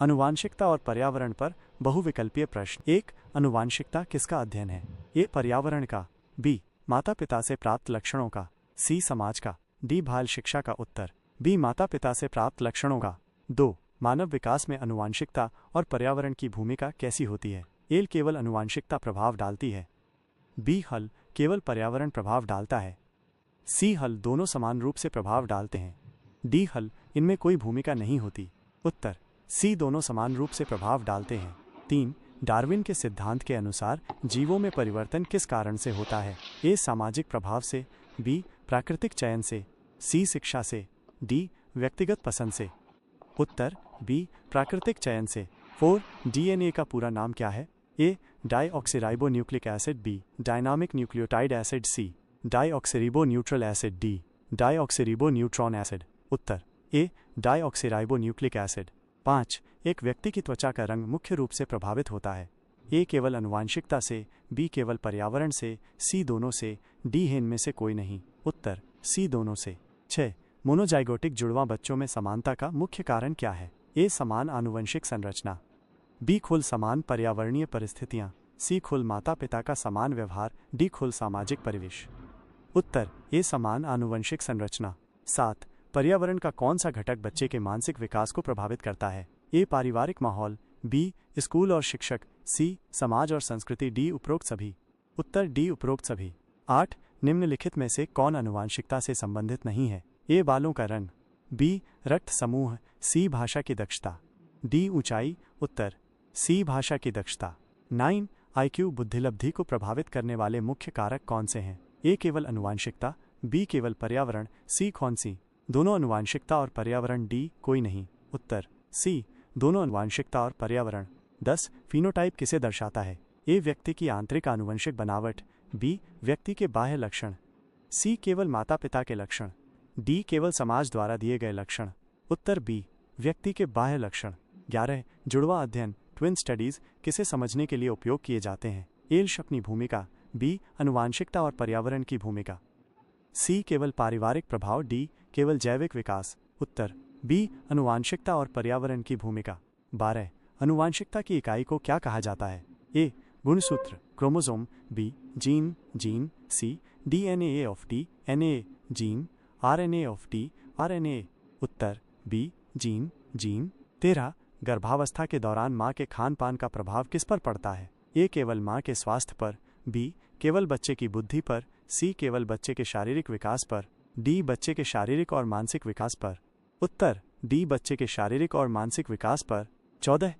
आनुवांशिकता और पर्यावरण पर बहुविकल्पीय प्रश्न। 1. आनुवांशिकता किसका अध्ययन है? ए. पर्यावरण का। बी. माता पिता से प्राप्त लक्षणों का। सी. समाज का। डी. बाल शिक्षा का। उत्तर बी. माता पिता से प्राप्त लक्षणों का। 2. मानव विकास में आनुवांशिकता और पर्यावरण की भूमिका कैसी होती है? ए. केवल आनुवांशिकता प्रभाव डालती है। बी. हल केवल पर्यावरण प्रभाव डालता है। सी. हल दोनों समान रूप से प्रभाव डालते हैं। डी. हल इनमें कोई भूमिका नहीं होती। उत्तर सी. दोनों समान रूप से प्रभाव डालते हैं। 3. डार्विन के सिद्धांत के अनुसार जीवों में परिवर्तन किस कारण से होता है? ए. सामाजिक प्रभाव से। बी. प्राकृतिक चयन से। सी. शिक्षा से। डी. व्यक्तिगत पसंद से। उत्तर बी. प्राकृतिक चयन से। 4. डीएनए का पूरा नाम क्या है? A. Deoxyribonucleic acid. B. Dynamic nucleotide acid. C. Deoxyriboneutral acid. D. Deoxyriboneutron acid. उत्तर ए. Deoxyribonucleic acid. 5. एक व्यक्ति की त्वचा का रंग मुख्य रूप से प्रभावित होता है। ए. केवल आनुवांशिकता से। बी. केवल पर्यावरण से। सी. दोनों से। डी. है इनमें से कोई नहीं। उत्तर सी. दोनों से। 6. मोनोजाइगोटिक जुड़वां बच्चों में समानता का मुख्य कारण क्या है? ए. समान आनुवंशिक संरचना। बी. कुल समान पर्यावरणीय परिस्थितियां। सी. कुल माता पिता का समान व्यवहार। डी. कुल सामाजिक परिवेश। उत्तर ए. समान आनुवंशिक संरचना। 7. पर्यावरण का कौन सा घटक बच्चे के मानसिक विकास को प्रभावित करता है? ए. पारिवारिक माहौल। बी. स्कूल और शिक्षक। सी. समाज और संस्कृति। डी. उपरोक्त सभी। उत्तर डी. उपरोक्त सभी। 8. निम्नलिखित में से कौन आनुवांशिकता से संबंधित नहीं है? ए. बालों का रंग। बी. रक्त समूह। सी. भाषा की दक्षता। डी. ऊंचाई। उत्तर सी. भाषा की दक्षता। 9. IQ बुद्धिलब्धि को प्रभावित करने वाले मुख्य कारक कौन से हैं? ए. केवल आनुवांशिकता। बी. केवल पर्यावरण। सी. कौन सी? दोनों आनुवांशिकता और पर्यावरण। डी. कोई नहीं। उत्तर सी. दोनों आनुवांशिकता और पर्यावरण। 10. फिनोटाइप किसे दर्शाता है? ए. व्यक्ति की आंतरिक आनुवंशिक बनावट। बी. व्यक्ति के बाह्य लक्षण। सी. केवल माता पिता के लक्षण। डी. केवल समाज द्वारा दिए गए लक्षण। उत्तर बी. व्यक्ति के बाह्य लक्षण। 11. जुड़वा अध्ययन ट्विन स्टडीज किसे समझने के लिए उपयोग किए जाते हैं? ए. अपनी भूमिका। बी. आनुवांशिकता और पर्यावरण की भूमिका। सी. केवल पारिवारिक प्रभाव। डी. केवल जैविक विकास। उत्तर बी. आनुवांशिकता और पर्यावरण की भूमिका। 12. आनुवांशिकता की इकाई को क्या कहा जाता है? ए. गुणसूत्र chromosome. B. Gene gene. C. DNA of T NA gene. RNA of T RNA। उत्तर बी. Gene gene. 13. गर्भावस्था के दौरान माँ के खान पान का प्रभाव किस पर पड़ता है? ए. केवल माँ के स्वास्थ्य पर। बी. केवल बच्चे की बुद्धि पर। सी. केवल बच्चे के शारीरिक विकास पर। डी. बच्चे के शारीरिक और मानसिक विकास पर। उत्तर डी. बच्चे के शारीरिक और मानसिक विकास पर। 14.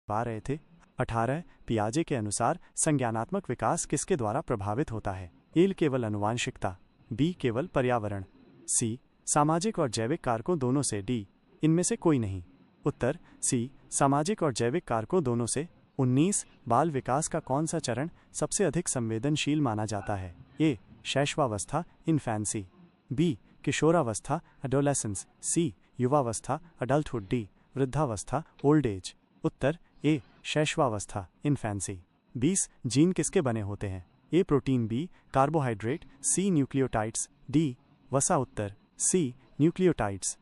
पा रहे थे। 18. पियाजे के अनुसार संज्ञानात्मक विकास किसके द्वारा प्रभावित होता है? ए. केवल आनुवांशिकता। बी. केवल पर्यावरण। सी. सामाजिक और जैविक कारकों दोनों से। डी. इनमें से कोई नहीं। उत्तर सी. सामाजिक और जैविक कारकों दोनों से। 19. बाल विकास का कौन सा चरण सबसे अधिक संवेदनशील माना जाता है? ए. शैशवावस्था इन्फैंसी। बी. किशोरावस्था एडोलेसेंस। सी. युवावस्था अडल्टहुड। डी. वृद्धावस्था ओल्ड एज। उत्तर ए. शैशवावस्था इन्फैंसी। 20. जीन किसके बने होते हैं? ए. प्रोटीन। बी. कार्बोहाइड्रेट। सी. न्यूक्लियोटाइड्स। डी. वसा। उत्तर सी. न्यूक्लियोटाइड्स।